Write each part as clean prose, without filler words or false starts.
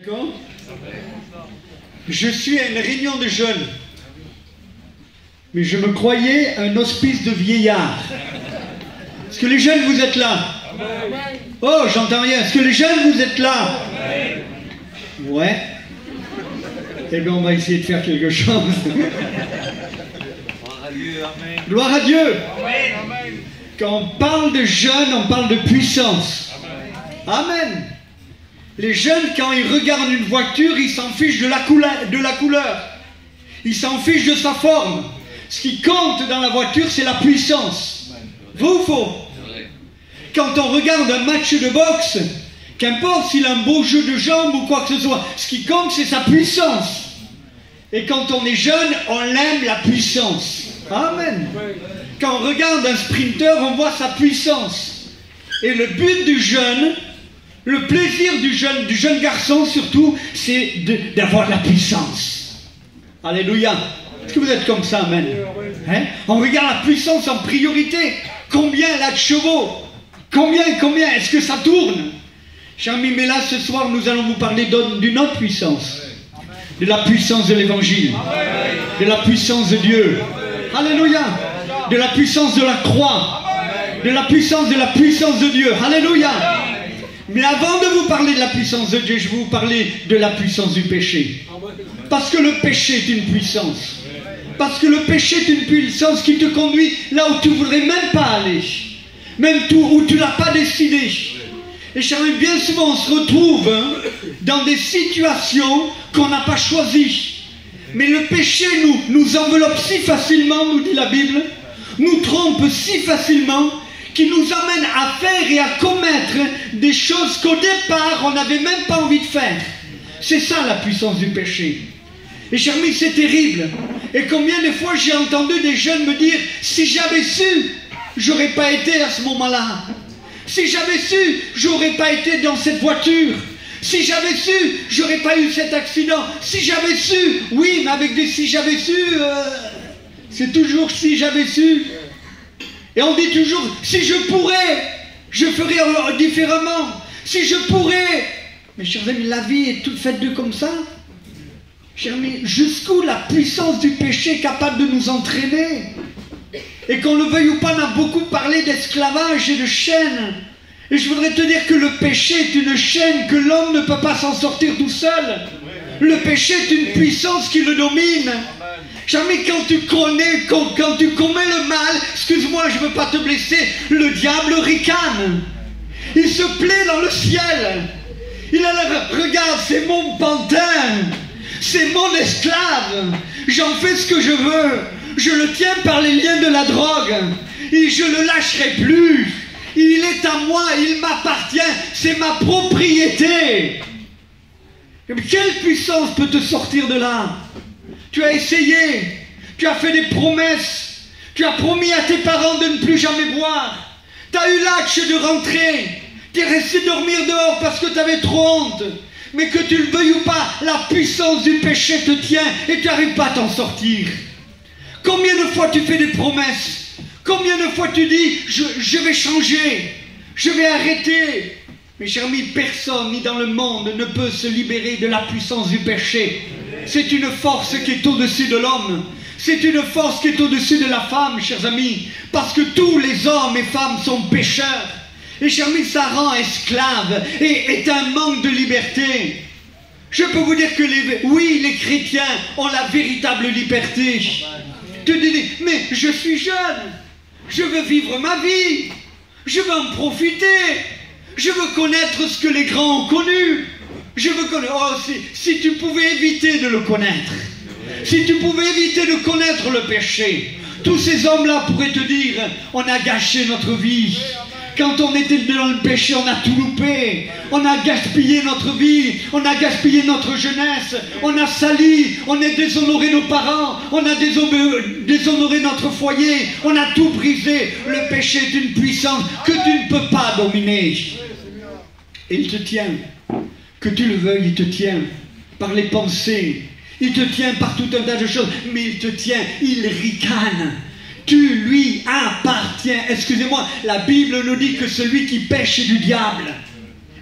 D'accord ? Je suis à une réunion de jeunes, mais je me croyais un hospice de vieillards. Est-ce que les jeunes vous êtes là? Oh, j'entends rien. Est-ce que les jeunes vous êtes là? Ouais. Eh bien, on va essayer de faire quelque chose. Gloire à Dieu. Quand on parle de jeunes, on parle de puissance. Amen. Les jeunes, quand ils regardent une voiture, ils s'en fichent de la couleur. Ils s'en fichent de sa forme. Ce qui compte dans la voiture, c'est la puissance. Vrai ou faux? Quand on regarde un match de boxe, qu'importe s'il a un beau jeu de jambes ou quoi que ce soit, ce qui compte, c'est sa puissance. Et quand on est jeune, on aime la puissance. Amen. Quand on regarde un sprinter, on voit sa puissance. Et le but du jeune, le plaisir du jeune garçon surtout, c'est d'avoir la puissance. Alléluia. Est-ce que vous êtes comme ça, amen? Hein? On regarde la puissance en priorité. Combien elle a de chevaux? Combien? Est-ce que ça tourne? Cher ami, mais là, ce soir, nous allons vous parler d'une autre puissance. De la puissance de l'évangile. De la puissance de Dieu. Alléluia. De la puissance de la croix. De la puissance de Dieu. Alléluia. Mais avant de vous parler de la puissance de Dieu, je vais vous parler de la puissance du péché. Parce que le péché est une puissance. Parce que le péché est une puissance qui te conduit là où tu ne voudrais même pas aller. Même où tu ne l'as pas décidé. Et cher ami, bien souvent on se retrouve dans des situations qu'on n'a pas choisies. Mais le péché nous enveloppe si facilement, nous dit la Bible, nous trompe si facilement, qui nous amène à faire et à commettre des choses qu'au départ, on n'avait même pas envie de faire. C'est ça la puissance du péché. Et cher ami, c'est terrible. Et combien de fois j'ai entendu des jeunes me dire, si j'avais su, j'aurais pas été à ce moment-là. Si j'avais su, j'aurais pas été dans cette voiture. Si j'avais su, j'aurais pas eu cet accident. Si j'avais su, oui, mais avec des si j'avais su, c'est toujours si j'avais su. Et on dit toujours, si je pourrais, je ferais différemment. Si je pourrais. Mais chers amis, la vie est toute faite de comme ça. Chers amis, jusqu'où la puissance du péché est capable de nous entraîner? Et qu'on le veuille ou pas, on a beaucoup parlé d'esclavage et de chaînes. Et je voudrais te dire que le péché est une chaîne que l'homme ne peut pas s'en sortir tout seul. Le péché est une puissance qui le domine. Jamais quand tu commets le mal, excuse-moi, je ne veux pas te blesser, le diable ricane. Il se plaît dans le ciel. Il a l'air, regarde, c'est mon pantin, c'est mon esclave. J'en fais ce que je veux. Je le tiens par les liens de la drogue. Et je ne le lâcherai plus. Il est à moi, il m'appartient, c'est ma propriété. Mais quelle puissance peut te sortir de là? Tu as essayé, tu as fait des promesses, tu as promis à tes parents de ne plus jamais boire. Tu as eu l'âge de rentrer, tu es resté dormir dehors parce que tu avais trop honte. Mais que tu le veuilles ou pas, la puissance du péché te tient et tu n'arrives pas à t'en sortir. Combien de fois tu fais des promesses? Combien de fois tu dis, je vais changer, je vais arrêter? Mais cher ami, personne, ni dans le monde, ne peut se libérer de la puissance du péché. C'est une force qui est au-dessus de l'homme. C'est une force qui est au-dessus de la femme, chers amis. Parce que tous les hommes et femmes sont pécheurs. Et chers amis, ça rend esclave et est un manque de liberté. Je peux vous dire que les chrétiens ont la véritable liberté. Tu te dis, mais je suis jeune. Je veux vivre ma vie. Je veux en profiter. Je veux connaître ce que les grands ont connu. Je veux connaître. Oh, si tu pouvais éviter de le connaître. Si tu pouvais éviter de connaître le péché. Tous ces hommes-là pourraient te dire, on a gâché notre vie. Quand on était dans le péché, on a tout loupé. On a gaspillé notre vie. On a gaspillé notre jeunesse. On a sali. On a déshonoré nos parents. On a déshonoré notre foyer. On a tout brisé. Le péché est une puissance que tu ne peux pas dominer. Et il te tient. Que tu le veuilles, il te tient. Par les pensées. Il te tient par tout un tas de choses. Mais il te tient. Il ricane. Tu lui appartiens. Excusez-moi, la Bible nous dit que celui qui pêche est du diable.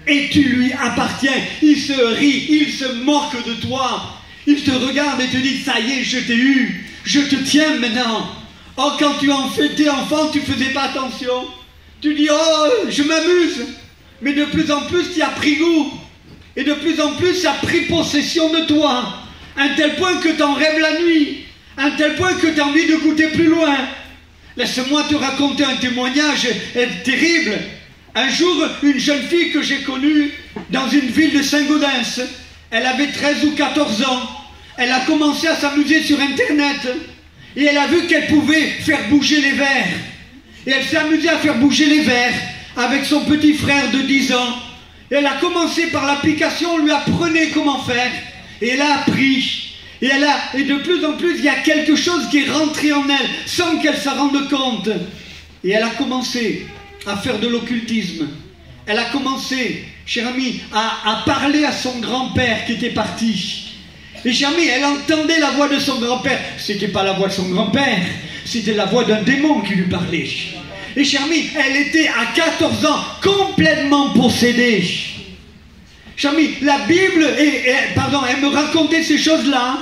Et tu lui appartiens. Il se rit, il se moque de toi. Il te regarde et te dit, ça y est, je t'ai eu. Je te tiens maintenant. Oh, quand tu étais enfant, tu ne faisais pas attention. Tu dis, oh, je m'amuse. Mais de plus en plus, tu as pris goût. Et de plus en plus, ça a pris possession de toi. À un tel point que tu en rêves la nuit. À un tel point que tu as envie de goûter plus loin. Laisse-moi te raconter un témoignage terrible. Un jour, une jeune fille que j'ai connue dans une ville de Saint-Gaudens, elle avait 13 ou 14 ans. Elle a commencé à s'amuser sur Internet. Et elle a vu qu'elle pouvait faire bouger les verres. Et elle s'est amusée à faire bouger les verres avec son petit frère de 10 ans. Et elle a commencé par l'application, on lui apprenait comment faire. Et elle a appris. Et de plus en plus, il y a quelque chose qui est rentré en elle sans qu'elle s'en rende compte. Et elle a commencé à faire de l'occultisme. Elle a commencé, cher ami, à parler à son grand-père qui était parti. Et cher ami, elle entendait la voix de son grand-père. C'était pas la voix de son grand-père, c'était la voix d'un démon qui lui parlait. Et cher ami, elle était à 14 ans complètement possédée. Cher ami, la Bible, elle me racontait ces choses-là.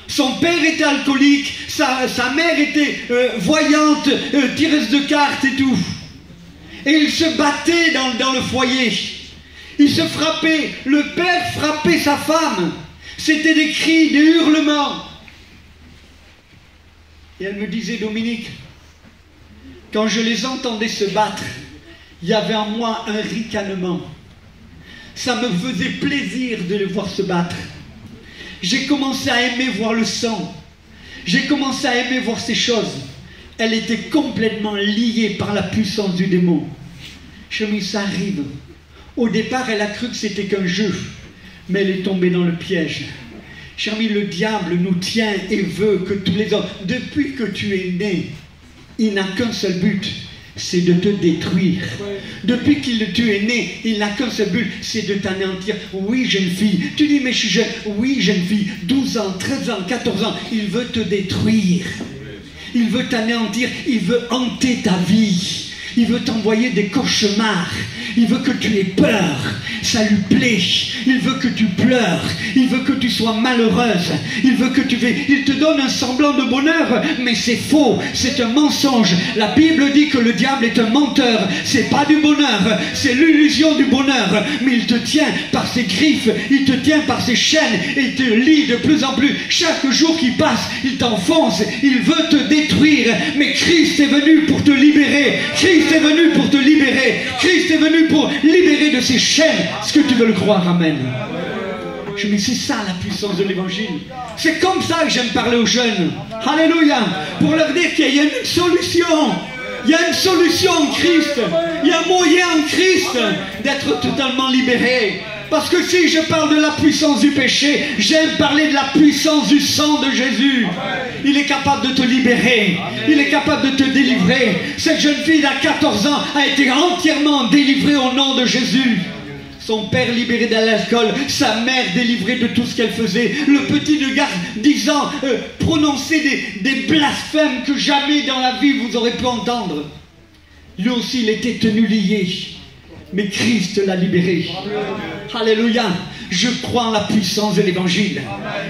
Son père était alcoolique, sa mère était voyante, tireuse de cartes et tout. Et ils se battaient dans le foyer. Ils se frappaient. Le père frappait sa femme. C'était des cris, des hurlements. Et elle me disait, Dominique, quand je les entendais se battre, il y avait en moi un ricanement. Ça me faisait plaisir de les voir se battre. J'ai commencé à aimer voir le sang. J'ai commencé à aimer voir ces choses. Elle était complètement liée par la puissance du démon. Chemin, ça arrive. Au départ, elle a cru que c'était qu'un jeu. Mais elle est tombée dans le piège. Cher ami, le diable nous tient et veut que tous les hommes, depuis que tu es né, il n'a qu'un seul but, c'est de te détruire. Depuis que tu es né, il n'a qu'un seul but, c'est de t'anéantir. Oui, jeune fille, tu dis mais je suis jeune. Oui, jeune fille, 12 ans, 13 ans, 14 ans, il veut te détruire. Il veut t'anéantir, il veut hanter ta vie. Il veut t'envoyer des cauchemars. Il veut que tu aies peur. Ça lui plaît. Il veut que tu pleures. Il veut que tu sois malheureuse. Il te donne un semblant de bonheur, mais c'est faux. C'est un mensonge. La Bible dit que le diable est un menteur. C'est pas du bonheur. C'est l'illusion du bonheur. Mais il te tient par ses griffes. Il te tient par ses chaînes. Et il te lie de plus en plus. Chaque jour qui passe, il t'enfonce. Il veut te détruire. Mais Christ est venu pour te libérer. Christ est venu pour te libérer. Christ est venu pour libérer de ses chaînes. Est-ce que tu veux le croire? Amen. Je me dis, c'est ça la puissance de l'évangile. C'est comme ça que j'aime parler aux jeunes. Alléluia. Pour leur dire qu'il y a une solution. Il y a une solution en Christ. Il y a un moyen en Christ d'être totalement libéré. Parce que si je parle de la puissance du péché, j'aime parler de la puissance du sang de Jésus. Il est capable de te libérer. Il est capable de te délivrer. Cette jeune fille à 14 ans a été entièrement délivrée au nom de Jésus. Son père libéré de l'alcool, sa mère délivrée de tout ce qu'elle faisait. Le petit de garde 10 ans prononçait des blasphèmes que jamais dans la vie vous aurez pu entendre. Lui aussi il était tenu lié. Mais Christ l'a libéré. Alléluia. Je crois en la puissance de l'évangile.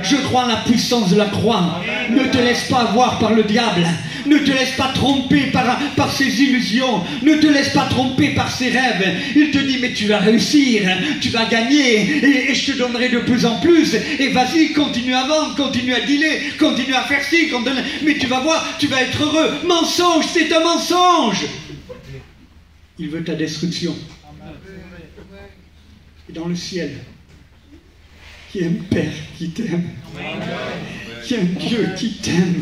Je crois en la puissance de la croix. Ne te laisse pas avoir par le diable. Ne te laisse pas tromper par ses illusions. Ne te laisse pas tromper par ses rêves. Il te dit, mais tu vas réussir. Tu vas gagner. Et je te donnerai de plus en plus. Et vas-y, continue à vendre. Continue à dealer. Continue à faire ci. Mais tu vas voir, tu vas être heureux. Mensonge, c'est un mensonge. Il veut ta destruction. Et dans le ciel, il y a un Père qui t'aime. Il y a un Dieu qui t'aime.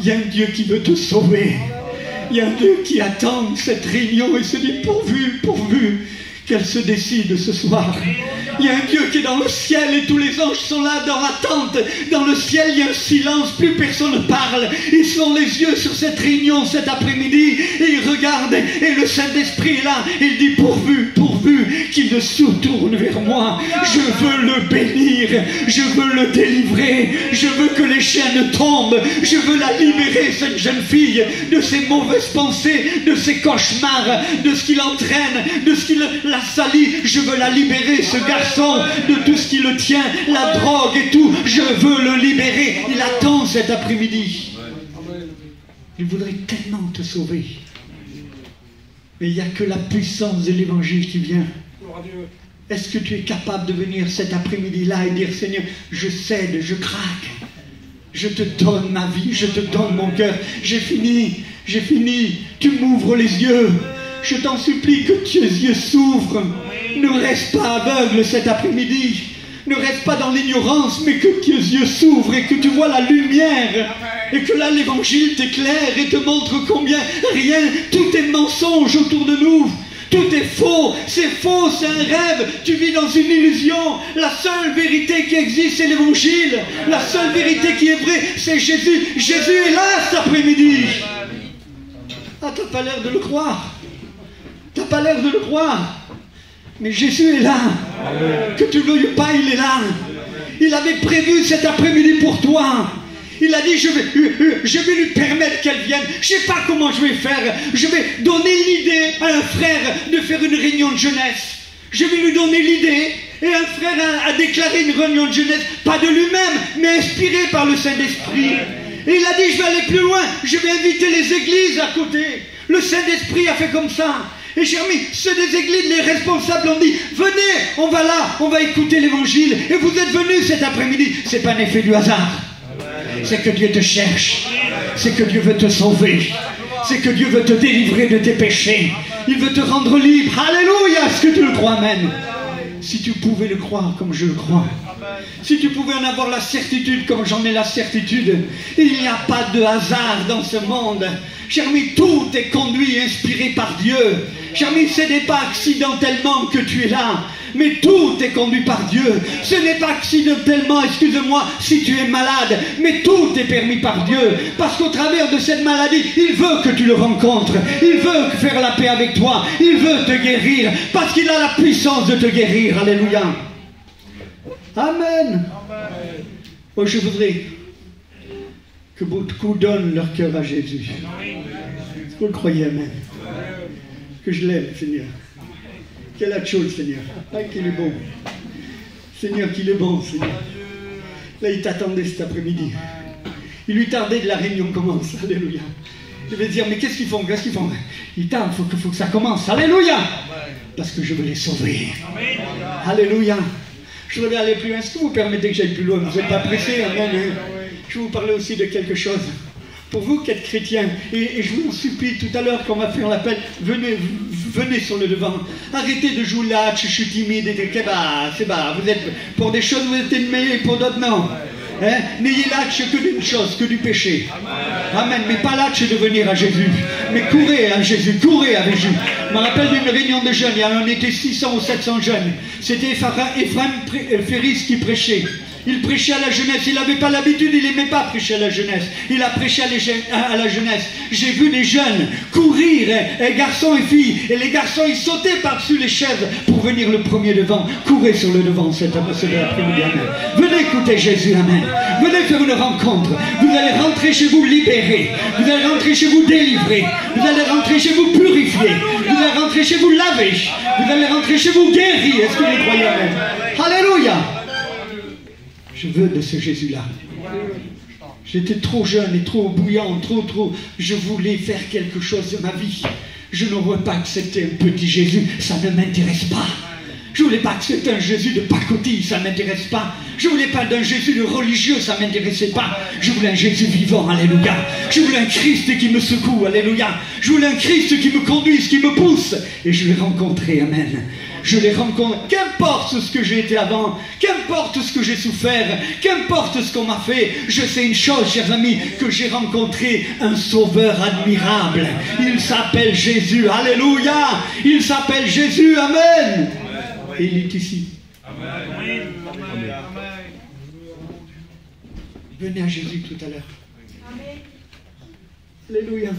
Il y a un Dieu qui veut te sauver. Il y a un Dieu qui attend cette réunion et se dit pourvu qu'elle se décide ce soir. Il y a un Dieu qui est dans le ciel et tous les anges sont là dans l'attente. Dans le ciel, il y a un silence, plus personne ne parle. Ils sont les yeux sur cette réunion cet après-midi et ils regardent et le Saint-Esprit est là. Il dit pourvu qu'il se tourne vers moi. Je veux le bénir. guérir. Je veux le délivrer. Je veux que les chaînes tombent. Je veux la libérer, cette jeune fille, de ses mauvaises pensées, de ses cauchemars, de ce qui l'entraîne, de ce qui la salit. Je veux la libérer, ce garçon, de tout ce qui le tient, la drogue et tout. Je veux le libérer. Il attend cet après-midi. Il voudrait tellement te sauver. Mais il n'y a que la puissance de l'évangile qui vient. Est-ce que tu es capable de venir cet après-midi-là et dire, Seigneur, je cède, je craque. Je te donne ma vie, je te donne mon cœur. J'ai fini. Tu m'ouvres les yeux. Je t'en supplie que tes yeux s'ouvrent. Ne reste pas aveugle cet après-midi. Ne reste pas dans l'ignorance, mais que tes yeux s'ouvrent et que tu vois la lumière. Et que là, l'évangile t'éclaire et te montre combien rien, tout est mensonge autour de nous. Tout est faux, c'est un rêve. Tu vis dans une illusion. La seule vérité qui existe, c'est l'évangile. La seule vérité qui est vraie, c'est Jésus. Jésus est là cet après-midi. Ah, t'as pas l'air de le croire. T'as pas l'air de le croire. Mais Jésus est là. Que tu ne veuilles pas, il est là. Il avait prévu cet après-midi pour toi. Il a dit, je vais lui permettre qu'elle vienne. Je ne sais pas comment je vais faire. Je vais donner l'idée à un frère de faire une réunion de jeunesse. Je vais lui donner l'idée. Et un frère a déclaré une réunion de jeunesse, pas de lui-même, mais inspiré par le Saint-Esprit. Et il a dit, je vais aller plus loin. Je vais inviter les églises à côté. Le Saint-Esprit a fait comme ça. Et j'ai remis, ceux des églises, les responsables ont dit, venez, on va là, on va écouter l'évangile. Et vous êtes venus cet après-midi. Ce n'est pas un effet du hasard. C'est que Dieu te cherche. C'est que Dieu veut te sauver. C'est que Dieu veut te délivrer de tes péchés. Il veut te rendre libre. Alléluia. Est-ce que tu le crois? Amen. Si tu pouvais le croire comme je le crois. Si tu pouvais en avoir la certitude comme j'en ai la certitude. Il n'y a pas de hasard dans ce monde. Cher ami, tout est conduit et inspiré par Dieu. Cher ami, ce n'est pas accidentellement que tu es là. Mais tout est conduit par Dieu. Ce n'est pas accidentellement, excuse-moi, si tu es malade. Mais tout est permis par Dieu. Parce qu'au travers de cette maladie, il veut que tu le rencontres. Il veut faire la paix avec toi. Il veut te guérir. Parce qu'il a la puissance de te guérir. Alléluia. Amen. Oh, je voudrais que beaucoup donnent leur cœur à Jésus. Est-ce que vous le croyez? Amen. Que je l'aime, Seigneur. Quelle autre chose, Seigneur. Ah, qu'il est bon. Seigneur, qu'il est bon, Seigneur. Là, il t'attendait cet après-midi. Il lui tardait que la réunion commence. Alléluia. Je vais dire, mais qu'est-ce qu'ils font? Qu'est-ce qu'ils font? Il tarde, il faut que ça commence. Alléluia. Parce que je veux les sauver. Alléluia. Je voudrais aller plus loin. Est-ce que vous permettez que j'aille plus loin? Vous n'êtes pas pressé? Amen. Je vais vous parler aussi de quelque chose. Pour vous qui êtes chrétiens, et je vous supplie tout à l'heure quand on va faire l'appel, venez sur le devant. Arrêtez de jouer là, je suis timide, et c'est bas. Vous êtes, pour des choses, vous êtes aimés, pour d'autres, non. Hein? N'ayez l'âge que d'une chose, que du péché. Amen. Mais pas l'âge de venir à Jésus. Mais courez à Jésus, courez à Jésus. Je me rappelle d'une réunion de jeunes, on était 600 ou 700 jeunes. C'était Ephraim Ferris qui prêchait. Il prêchait à la jeunesse, il n'avait pas l'habitude, il n'aimait pas prêcher à la jeunesse. Il a prêché à la jeunesse. J'ai vu des jeunes courir, garçons et filles, et les garçons ils sautaient par-dessus les chaises pour venir le premier devant. Courez sur le devant cet après-midi, amen. Venez écouter Jésus, amen. Venez faire une rencontre. Vous allez rentrer chez vous libérés. Vous allez rentrer chez vous délivrés. Vous allez rentrer chez vous purifiés. Vous allez rentrer chez vous lavés. Vous allez rentrer chez vous guéris. Est-ce que vous croyez, amen? Alléluia. Je veux de ce Jésus-là. J'étais trop jeune et trop bouillant, trop. Je voulais faire quelque chose de ma vie. Je n'aurais pas accepté un petit Jésus, ça ne m'intéresse pas. Je ne voulais pas accepter un Jésus de pacotille, ça ne m'intéresse pas. Je ne voulais pas d'un Jésus de religieux, ça ne m'intéressait pas. Je voulais un Jésus vivant, alléluia. Je voulais un Christ qui me secoue, alléluia. Je voulais un Christ qui me conduise, qui me pousse. Et je l'ai rencontré, amen. Je les rencontre, qu'importe ce que j'ai été avant, qu'importe ce que j'ai souffert, qu'importe ce qu'on m'a fait, je sais une chose, chers amis, que j'ai rencontré un sauveur admirable. Il s'appelle Jésus, alléluia. Il s'appelle Jésus, amen. Et il est ici. Amen. Venez à Jésus tout à l'heure. Alléluia.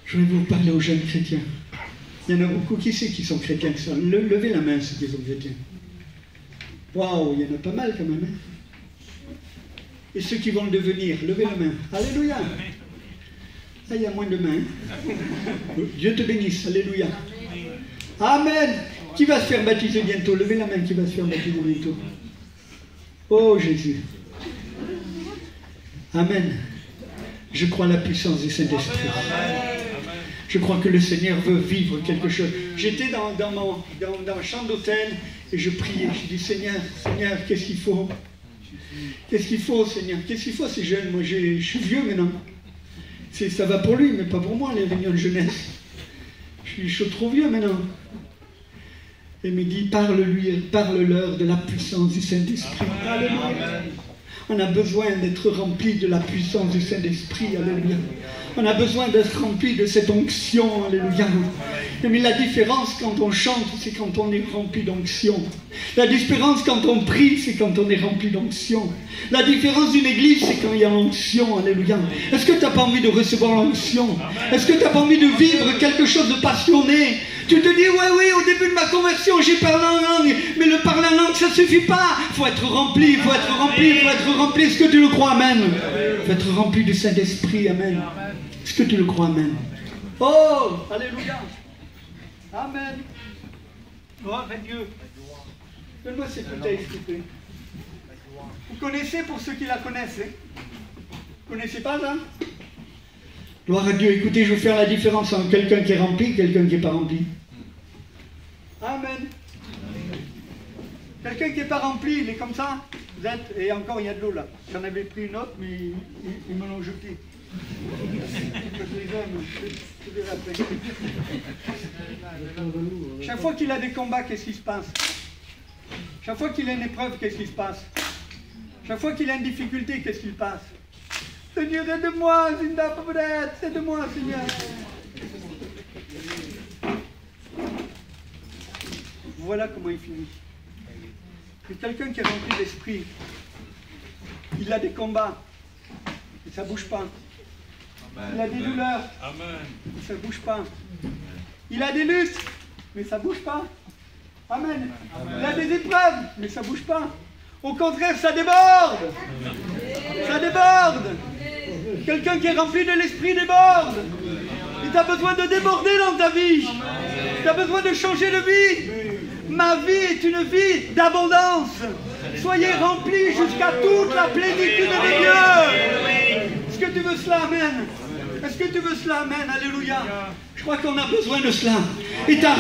Je vais vous parler aux jeunes chrétiens. Il y en a beaucoup qui sont chrétiens. Levez la main ceux qui sont chrétiens. Waouh, il y en a pas mal quand même. Hein? Et ceux qui vont le devenir, levez la main. Alléluia. Ah, il y a moins de mains. Dieu te bénisse. Alléluia. Amen. Qui va se faire baptiser bientôt? Levez la main qui va se faire baptiser bientôt. Oh Jésus. Amen. Je crois à la puissance du Saint-Esprit. Je crois que le Seigneur veut vivre quelque chose. J'étais dans ma chambre d'hôtel et je priais. Je dis Seigneur, qu'est-ce qu'il faut? Qu'est-ce qu'il faut, Seigneur? Qu'est-ce qu'il faut, ces jeunes? Moi, je suis vieux maintenant. Ça va pour lui, mais pas pour moi, les réunions de jeunesse. Je suis trop vieux maintenant. Et il me dit, parle-leur de la puissance du Saint-Esprit. Alléluia. On a besoin d'être rempli de la puissance du Saint-Esprit. Alléluia. On a besoin d'être rempli de cette onction. Alléluia. Mais la différence quand on chante, c'est quand on est rempli d'onction. La différence quand on prie, c'est quand on est rempli d'onction. La différence d'une église, c'est quand il y a l'onction. Alléluia. Est-ce que tu n'as pas envie de recevoir l'onction? Est-ce que tu n'as pas envie de vivre quelque chose de passionné? Tu te dis, oui, au début de ma conversion, j'ai parlé en langue, mais le parler en langue, ça ne suffit pas. Il faut être rempli, il faut être rempli, il faut être rempli. Est-ce que tu le crois? Amen. Il faut être rempli du Saint-Esprit. Amen. Est-ce que tu le crois? Amen. Oh, alléluia. Amen. Gloire à Dieu. Donne-moi cette bouteille, s'il te plaît. Vous connaissez pour ceux qui la connaissent? Vous ne connaissez pas, là? Gloire à Dieu. Écoutez, je vais faire la différence entre quelqu'un qui est rempli et quelqu'un qui n'est pas rempli. Amen. Quelqu'un qui n'est pas rempli, il est comme ça. Vous êtes, et encore, il y a de l'eau là. J'en avais pris une autre, mais ils me l'ont jeté. Chaque fois qu'il a des combats, qu'est-ce qui se passe? Chaque fois qu'il a une épreuve, qu'est-ce qui se passe? Chaque fois qu'il a une difficulté, qu'est-ce qui se passe? Seigneur, aide-moi, aide-moi, Seigneur. Voilà comment il finit. C'est quelqu'un qui est rempli d'esprit. Il a des combats, et ça ne bouge pas. Il a des douleurs, mais ça ne bouge pas. Il a des luttes, mais ça ne bouge pas. Amen. Il a des épreuves, mais ça ne bouge pas. Au contraire, ça déborde. Ça déborde. Quelqu'un qui est rempli de l'esprit déborde. Et tu as besoin de déborder dans ta vie. Tu as besoin de changer de vie. Ma vie est une vie d'abondance. Soyez remplis jusqu'à toute la plénitude de Dieu. Est-ce que tu veux cela? Amen. Est-ce que tu veux cela? Amen. Alléluia. Je crois qu'on a besoin de cela. Et tu as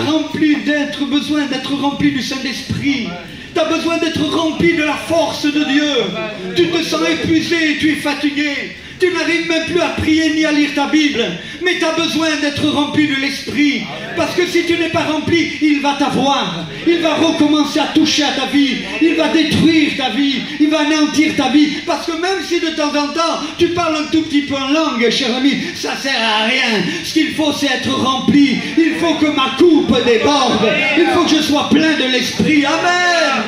besoin d'être rempli du Saint-Esprit. Tu as besoin d'être rempli de la force de Dieu. Tu te sens épuisé, tu es fatigué. Tu n'arrives même plus à prier ni à lire ta Bible. Mais tu as besoin d'être rempli de l'Esprit. Parce que si tu n'es pas rempli, il va t'avoir. Il va recommencer à toucher à ta vie. Il va détruire ta vie. Il va anéantir ta vie. Parce que même si de temps en temps, tu parles un tout petit peu en langue, cher ami, ça ne sert à rien. Ce qu'il faut, c'est être rempli. Il faut que ma coupe déborde. Il faut que je sois plein de l'Esprit. Amen.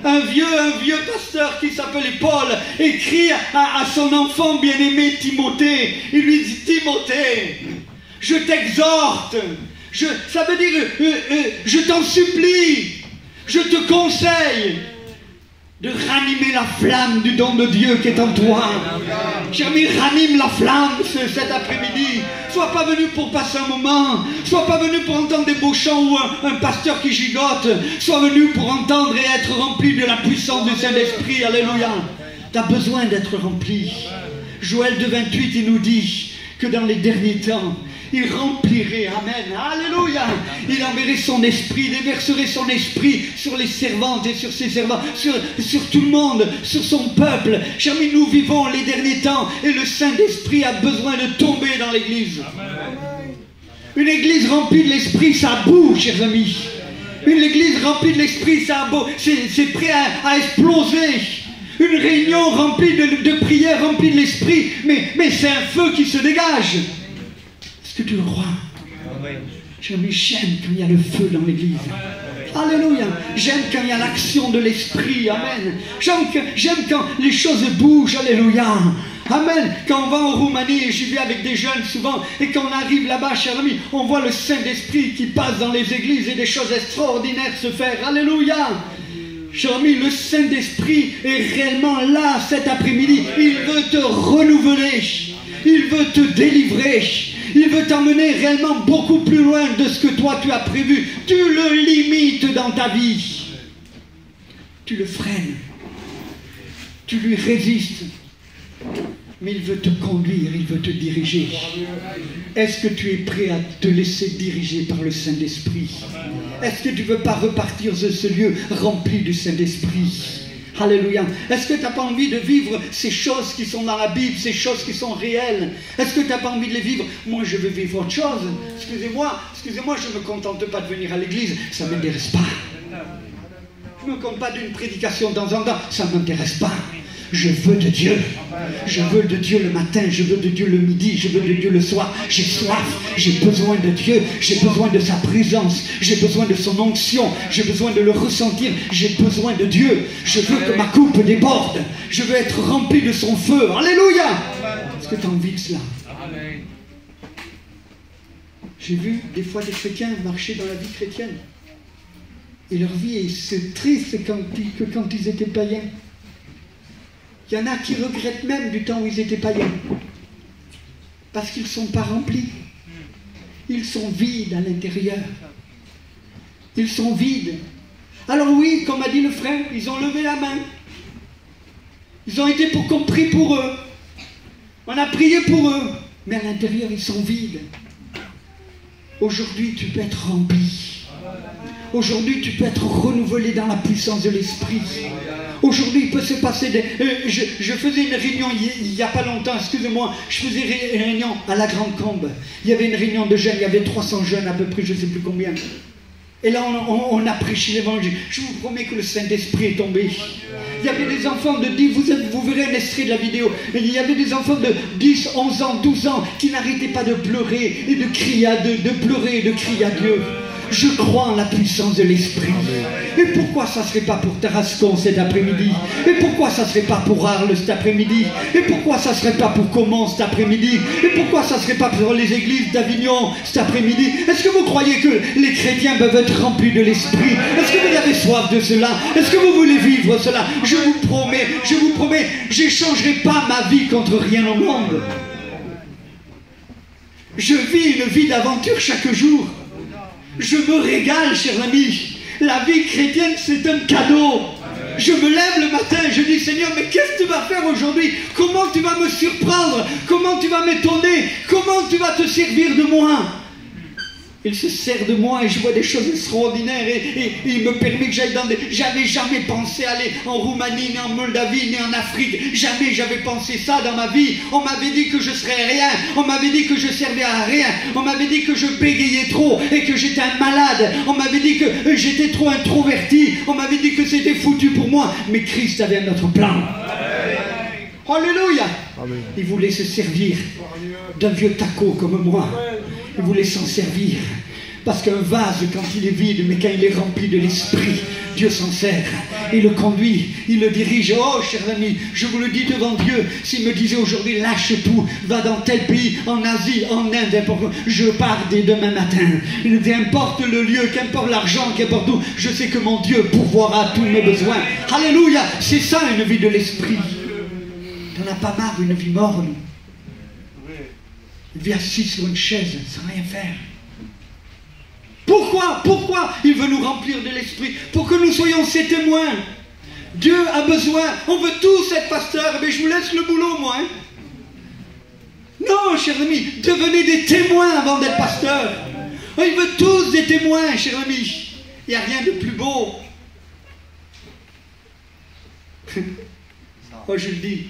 Un vieux pasteur qui s'appelait Paul écrit à son enfant bien-aimé Timothée. Il lui dit, Timothée, je t'exhorte, ça veut dire, je t'en supplie, je te conseille de ranimer la flamme du don de Dieu qui est en toi. Cher ami, ranime la flamme cet après-midi. Sois pas venu pour passer un moment. Sois pas venu pour entendre des beaux chants ou un pasteur qui gigote. Sois venu pour entendre et être rempli de la puissance du Saint-Esprit. Alléluia. Tu as besoin d'être rempli. Joël 2,28, il nous dit que dans les derniers temps, il remplirait, amen, alléluia, il enverrait son esprit, déverserait son esprit sur les servantes et sur ses servants, sur tout le monde, sur son peuple. Chers amis, nous vivons les derniers temps et le Saint-Esprit a besoin de tomber dans l'église. Une église remplie de l'esprit, ça bouge, chers amis. Une église remplie de l'esprit, c'est prêt à exploser. Une réunion remplie de prières, remplie de l'esprit, mais c'est un feu qui se dégage. Est-ce que tu le crois? J'aime quand il y a le feu dans l'église. Alléluia. J'aime quand il y a l'action de l'esprit. Amen. J'aime quand les choses bougent. Alléluia. Amen. Quand on va en Roumanie, et j'y vais avec des jeunes souvent, et quand on arrive là-bas, chers amis, on voit le Saint-Esprit qui passe dans les églises et des choses extraordinaires se faire. Alléluia. Cher ami, le Saint-Esprit est réellement là cet après-midi. Il veut te renouveler. Il veut te délivrer. Il veut t'emmener réellement beaucoup plus loin de ce que toi tu as prévu. Tu le limites dans ta vie. Tu le freines. Tu lui résistes. Mais il veut te conduire, il veut te diriger. Est-ce que tu es prêt à te laisser diriger par le Saint-Esprit? Est-ce que tu ne veux pas repartir de ce lieu rempli du Saint-Esprit? Alléluia. Est-ce que tu n'as pas envie de vivre ces choses qui sont dans la Bible, ces choses qui sont réelles? Est-ce que tu n'as pas envie de les vivre? Moi, je veux vivre autre chose. Excusez-moi, je ne me contente pas de venir à l'église. Ça ne m'intéresse pas. Je ne me contente pas d'une prédication de temps en temps. Ça ne m'intéresse pas. Je veux de Dieu. Je veux de Dieu le matin, je veux de Dieu le midi, je veux de Dieu le soir. J'ai soif, j'ai besoin de Dieu, j'ai besoin de sa présence, j'ai besoin de son onction, j'ai besoin de le ressentir, j'ai besoin de Dieu. Je veux que ma coupe déborde, je veux être rempli de son feu. Alléluia. Est-ce que tu as envie de cela? J'ai vu des fois des chrétiens marcher dans la vie chrétienne. Et leur vie est triste que quand ils étaient païens. Il y en a qui regrettent même du temps où ils étaient païens. Parce qu'ils ne sont pas remplis. Ils sont vides à l'intérieur. Ils sont vides. Alors oui, comme a dit le frère, ils ont levé la main. Ils ont été pour qu'on prie pour eux. On a prié pour eux. Mais à l'intérieur, ils sont vides. Aujourd'hui, tu peux être rempli. Aujourd'hui, tu peux être renouvelé dans la puissance de l'Esprit. Aujourd'hui, il peut se passer des... je faisais une réunion il n'y a pas longtemps, excusez-moi, je faisais une réunion à la Grande Combe. Il y avait une réunion de jeunes, il y avait 300 jeunes à peu près, je ne sais plus combien. Et là, on a prêché l'évangile. Je vous promets que le Saint-Esprit est tombé. Il y avait des enfants de 10, vous verrez un extrait de la vidéo. Il y avait des enfants de 10, 11 ans, 12 ans qui n'arrêtaient pas de pleurer et de crier, de pleurer et de crier à Dieu. Je crois en la puissance de l'Esprit. Et pourquoi ça ne serait pas pour Tarascon cet après-midi? Et pourquoi ça ne serait pas pour Arles cet après-midi? Et pourquoi ça ne serait pas pour Comont cet après-midi? Et pourquoi ça ne serait pas pour les églises d'Avignon cet après-midi? Est-ce que vous croyez que les chrétiens peuvent être remplis de l'Esprit? Est-ce que vous avez soif de cela? Est-ce que vous voulez vivre cela? Je vous promets, je n'échangerai pas ma vie contre rien au monde. Je vis une vie d'aventure chaque jour. Je me régale, chers amis. La vie chrétienne, c'est un cadeau. Je me lève le matin, je dis Seigneur, mais qu'est-ce que tu vas faire aujourd'hui? Comment tu vas me surprendre? Comment tu vas m'étonner? Comment tu vas te servir de moi? Il se sert de moi et je vois des choses extraordinaires et il me permet que j'aille dans des... J'avais jamais pensé aller en Roumanie, ni en Moldavie, ni en Afrique. Jamais j'avais pensé ça dans ma vie. On m'avait dit que je serais rien. On m'avait dit que je servais à rien. On m'avait dit que je bégayais trop et que j'étais un malade. On m'avait dit que j'étais trop introverti. On m'avait dit que c'était foutu pour moi. Mais Christ avait un autre plan. Alléluia. Il voulait se servir d'un vieux taco comme moi. Il voulait s'en servir. Parce qu'un vase, quand il est vide, mais quand il est rempli de l'Esprit, Dieu s'en sert. Il le conduit, il le dirige. Oh, chers amis, je vous le dis devant Dieu, s'il me disait aujourd'hui, lâche tout, va dans tel pays, en Asie, en Inde, n'importe, je pars dès demain matin. Qu'importe le lieu, qu'importe l'argent, qu'importe où, je sais que mon Dieu pourvoira tous mes besoins. Alléluia, c'est ça une vie de l'Esprit. T'en as pas marre d'une vie morne? Une vie assise sur une chaise, sans rien faire. Pourquoi il veut nous remplir de l'Esprit? Pour que nous soyons ses témoins. Dieu a besoin, on veut tous être pasteurs, mais je vous laisse le boulot, moi. Hein? Non, chers amis, devenez des témoins avant d'être pasteurs. Il veut tous des témoins, chers amis. Il n'y a rien de plus beau. Oh, je le dis.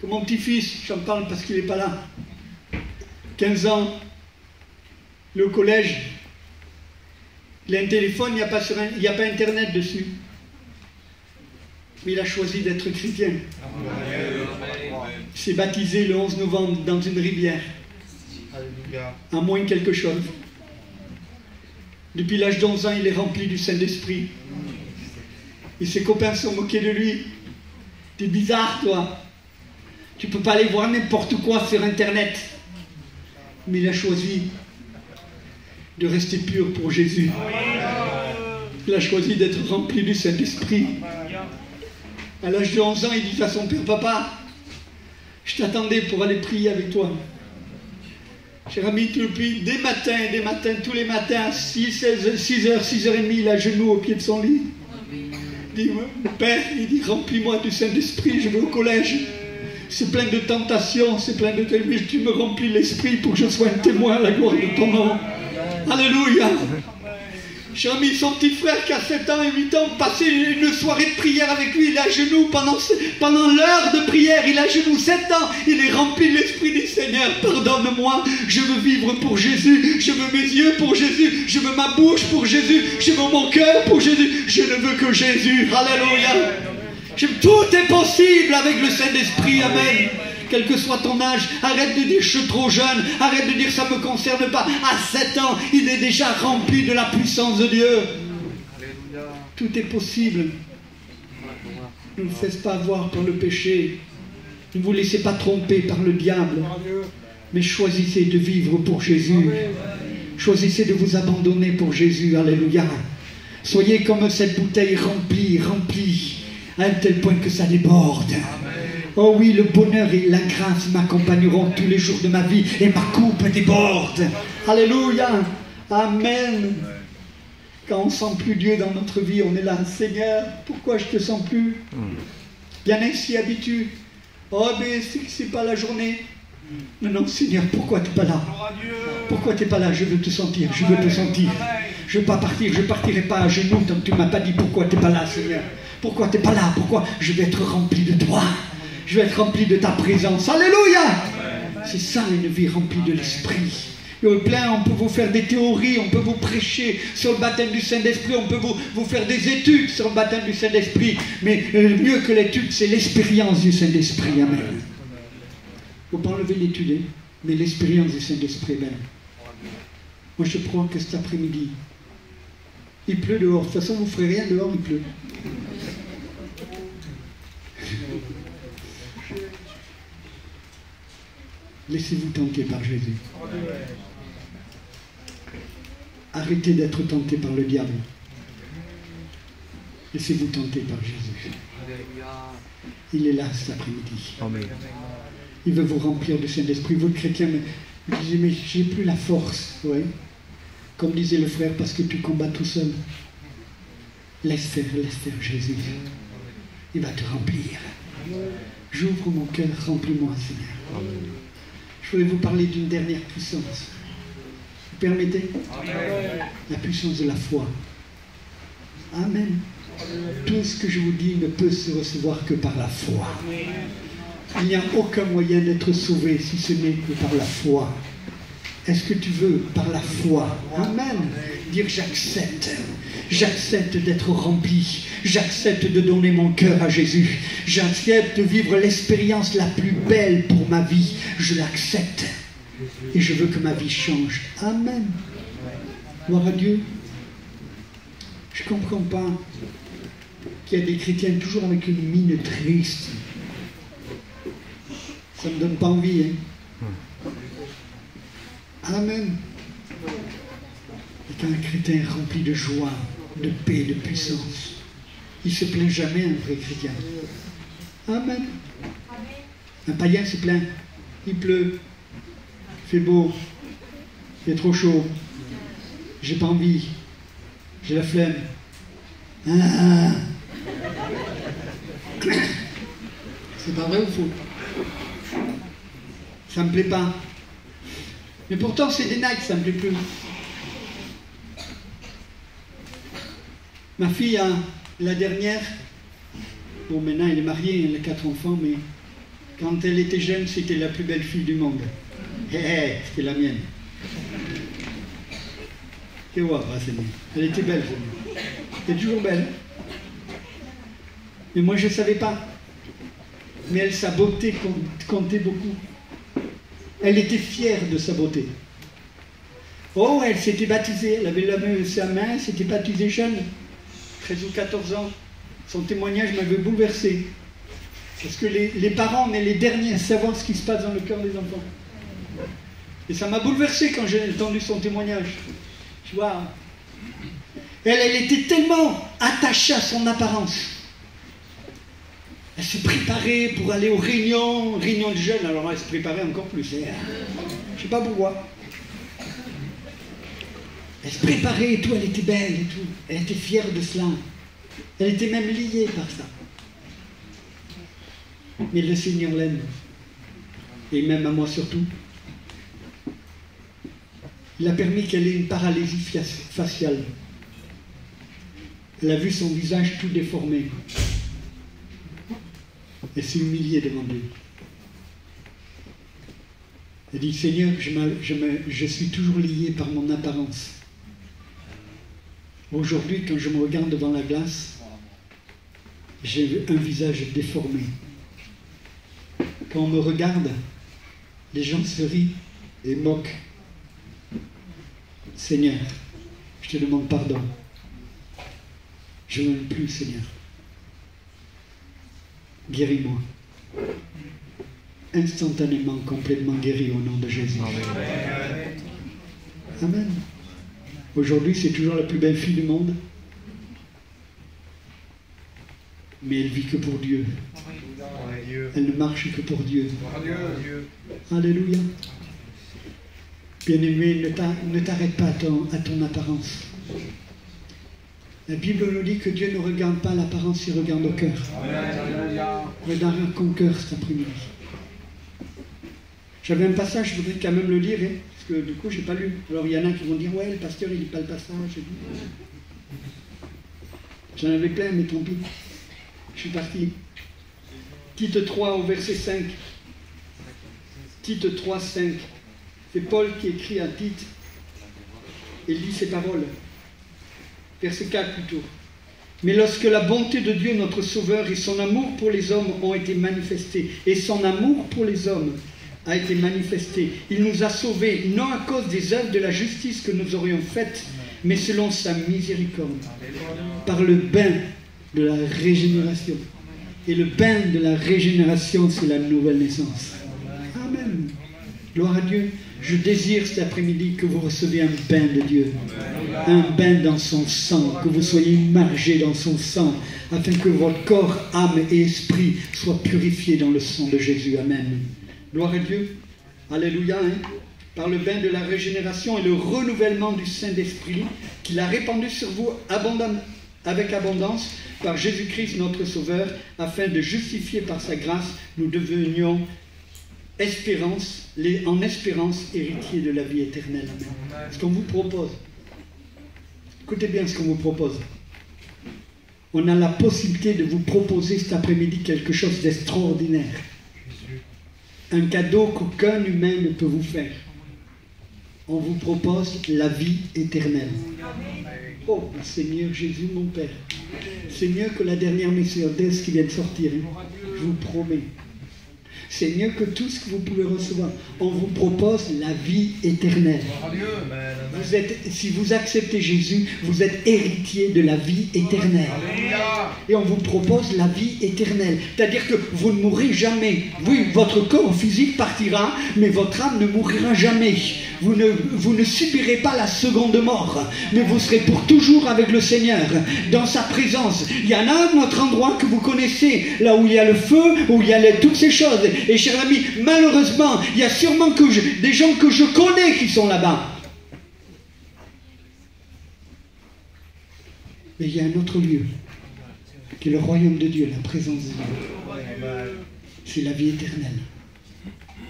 Que mon petit-fils, j'en parle parce qu'il n'est pas là. 15 ans. Il est au collège, il a un téléphone, il n'y a pas Internet dessus. Mais il a choisi d'être chrétien. Il s'est baptisé le 11 novembre dans une rivière. À moins quelque chose. Depuis l'âge d'11 ans, il est rempli du Saint-Esprit. Et ses copains se sont moqués de lui. T'es bizarre, toi. Tu ne peux pas aller voir n'importe quoi sur Internet. Mais il a choisi de rester pur pour Jésus. Il a choisi d'être rempli du Saint-Esprit. À l'âge de 11 ans, il dit à son père, papa, je t'attendais pour aller prier avec toi. Cher ami, depuis des matins, tous les matins, à 6h, 6h30, il a genoux au pied de son lit. Il dit, Père, il dit, remplis-moi du Saint-Esprit, je vais au collège. C'est plein de tentations, c'est plein de... Mais tu me remplis l'esprit pour que je sois un témoin à la gloire de ton nom. Alléluia. J'ai mis son petit frère qui a 7 ans et 8 ans passé une soirée de prière avec lui. Il est à genoux pendant l'heure de prière. Il est à genoux 7 ans. Il est rempli de l'Esprit du Seigneur. Pardonne-moi. Je veux vivre pour Jésus. Je veux mes yeux pour Jésus. Je veux ma bouche pour Jésus. Je veux mon cœur pour Jésus. Je ne veux que Jésus. Alléluia. Tout est possible avec le Saint-Esprit. Amen. Quel que soit ton âge, arrête de dire je suis trop jeune, arrête de dire ça ne me concerne pas. À 7 ans, il est déjà rempli de la puissance de Dieu. Tout est possible. Ne vous faites pas avoir par le péché. Ne vous laissez pas tromper par le diable. Mais choisissez de vivre pour Jésus. Choisissez de vous abandonner pour Jésus. Alléluia. Soyez comme cette bouteille remplie, à un tel point que ça déborde. Oh oui, le bonheur et la grâce m'accompagneront tous les jours de ma vie et ma coupe déborde. Alléluia. Amen. Quand on ne sent plus Dieu dans notre vie, on est là. Seigneur, pourquoi je ne te sens plus? Il y en a qui s'y habituent. Oh, mais c'est pas la journée. Non, Seigneur, pourquoi tu n'es pas là? Pourquoi tu n'es pas là? Je veux te sentir, je veux te sentir. Je ne veux pas partir, je ne partirai pas à genoux tant que tu ne m'as pas dit pourquoi tu n'es pas là, Seigneur. Pourquoi tu n'es pas là? Pourquoi? Je vais être rempli de toi. Je vais être rempli de ta présence. Alléluia. C'est ça une vie remplie de l'Esprit. On peut vous faire des théories, on peut vous prêcher sur le baptême du Saint-Esprit, on peut vous faire des études sur le baptême du Saint-Esprit. Mais mieux que l'étude, c'est l'expérience du Saint-Esprit. Amen. Il ne faut pas enlever l'étude, hein, mais l'expérience du Saint-Esprit même. Moi je crois que cet après-midi, il pleut dehors. De toute façon, vous ne ferez rien dehors, il pleut. Laissez-vous tenter par Jésus. Arrêtez d'être tenté par le diable. Laissez-vous tenter par Jésus. Il est là cet après-midi. Il veut vous remplir du Saint-Esprit. Vous, le chrétien, vous disiez, mais j'ai plus la force. Ouais. Comme disait le frère, parce que tu combats tout seul. Laisse faire Jésus. Il va te remplir. J'ouvre mon cœur, remplis-moi, Seigneur. Je voulais vous parler d'une dernière puissance. Vous permettez? La puissance de la foi. Amen. Tout ce que je vous dis ne peut se recevoir que par la foi. Il n'y a aucun moyen d'être sauvé si ce n'est que par la foi. Est-ce que tu veux par la foi? Amen. Dire j'accepte. J'accepte d'être rempli. J'accepte de donner mon cœur à Jésus. J'accepte de vivre l'expérience la plus belle pour ma vie. Je l'accepte. Et je veux que ma vie change. Amen. Gloire à Dieu. Je ne comprends pas qu'il y a des chrétiens toujours avec une mine triste. Ça ne me donne pas envie. Hein? Amen. Et quand un chrétien est rempli de joie, de paix, de puissance, il ne se plaint jamais, un vrai chrétien. Amen. Un païen se plaint. Il pleut. Il fait beau. Il est trop chaud. J'ai pas envie. J'ai la flemme. Ah. C'est pas vrai ou faux? Ça me plaît pas. Mais pourtant, c'est des Nike, ça me plaît plus. Ma fille, la dernière, bon maintenant elle est mariée, elle a 4 enfants, mais quand elle était jeune, c'était la plus belle fille du monde. C'était la mienne. Et ouais, c'est bien. Elle était belle, elle est toujours belle. Mais moi je ne savais pas. Mais elle, sa beauté comptait beaucoup. Elle était fière de sa beauté. Oh, elle s'était baptisée, elle avait lavé sa main, elle s'était baptisée jeune, 13 ou 14 ans. Son témoignage m'avait bouleversé. Parce que les parents, on est les derniers à savoir ce qui se passe dans le cœur des enfants. Et ça m'a bouleversé quand j'ai entendu son témoignage. Tu vois. Elle était tellement attachée à son apparence. Elle se préparait pour aller aux réunions de jeunes. Alors elle se préparait encore plus. Je ne sais pas pourquoi. Elle se préparait et tout, elle était belle et tout. Elle était fière de cela. Elle était même liée par ça. Mais le Seigneur l'aime. Et même à moi surtout. Il a permis qu'elle ait une paralysie faciale. Elle a vu son visage tout déformé. Elle s'est humiliée devant Dieu. Elle dit, Seigneur, je suis toujours lié par mon apparence. Aujourd'hui, quand je me regarde devant la glace, j'ai un visage déformé. Quand on me regarde, les gens se rient et moquent. Seigneur, je te demande pardon. Je ne m'aime plus, Seigneur. Guéris-moi. Instantanément, complètement guéri au nom de Jésus. Amen. Amen. Aujourd'hui, c'est toujours la plus belle fille du monde. Mais elle vit que pour Dieu. Elle ne marche que pour Dieu. Alléluia. Bien-aimé, ne t'arrête pas à ton apparence. La Bible nous dit que Dieu ne regarde pas l'apparence, il regarde au cœur. Regarde ton cœur cet après-midi. J'avais un passage, je voudrais quand même le lire, hein, parce que du coup, je n'ai pas lu. Alors il y en a qui vont dire, ouais, le pasteur, il lit pas le passage. J'en avais plein, mais tant pis. Je suis parti. Tite 3 au verset 5. Tite 3, 5. C'est Paul qui écrit à Tite. Il lit ces paroles. Verset 4 plutôt. Mais lorsque la bonté de Dieu, notre Sauveur, et son amour pour les hommes ont été manifestés, et son amour pour les hommes a été manifesté, il nous a sauvés, non à cause des œuvres de la justice que nous aurions faites, mais selon sa miséricorde, par le bain de la régénération. Et le bain de la régénération, c'est la nouvelle naissance. Amen. Gloire à Dieu. Je désire cet après-midi que vous receviez un bain de Dieu, un bain dans son sang, que vous soyez immergés dans son sang, afin que votre corps, âme et esprit soient purifiés dans le sang de Jésus. Amen. Gloire à Dieu. Alléluia. Hein? Par le bain de la régénération et le renouvellement du Saint-Esprit qu'il a répandu sur vous avec abondance par Jésus-Christ notre Sauveur, afin de justifier par sa grâce, nous devenions en espérance héritiers de la vie éternelle. Amen. Ce qu'on vous propose, écoutez bien ce qu'on vous propose. On a la possibilité de vous proposer cet après-midi quelque chose d'extraordinaire. Un cadeau qu'aucun humain ne peut vous faire. On vous propose la vie éternelle. Oh, Seigneur Jésus, mon Père. C'est mieux que la dernière Mercedes qui vient de sortir. Hein. Je vous promets. C'est mieux que tout ce que vous pouvez recevoir. On vous propose la vie éternelle. Si vous acceptez Jésus, vous êtes héritier de la vie éternelle. Et on vous propose la vie éternelle. C'est-à-dire que vous ne mourrez jamais. Oui, votre corps physique partira, mais votre âme ne mourra jamais. Vous ne subirez pas la seconde mort, mais vous serez pour toujours avec le Seigneur, dans sa présence. Il y en a un autre endroit que vous connaissez, là où il y a le feu, où il y a toutes ces choses. Et chers amis, malheureusement, il y a sûrement des gens que je connais qui sont là-bas. Mais il y a un autre lieu, qui est le royaume de Dieu, la présence de Dieu. C'est la vie éternelle.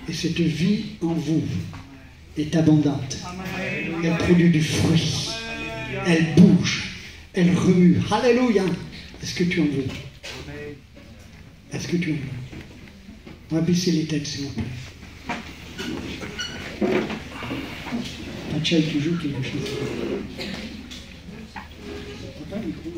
Et cette vie en vous est abondante. Elle produit du fruit. Elle bouge. Elle remue. Alléluia. Est-ce que tu en veux? Est-ce que tu en veux? On va baisser les têtes, s'il vous plaît. Pachai, tu joues quelque chose. Papa, micro.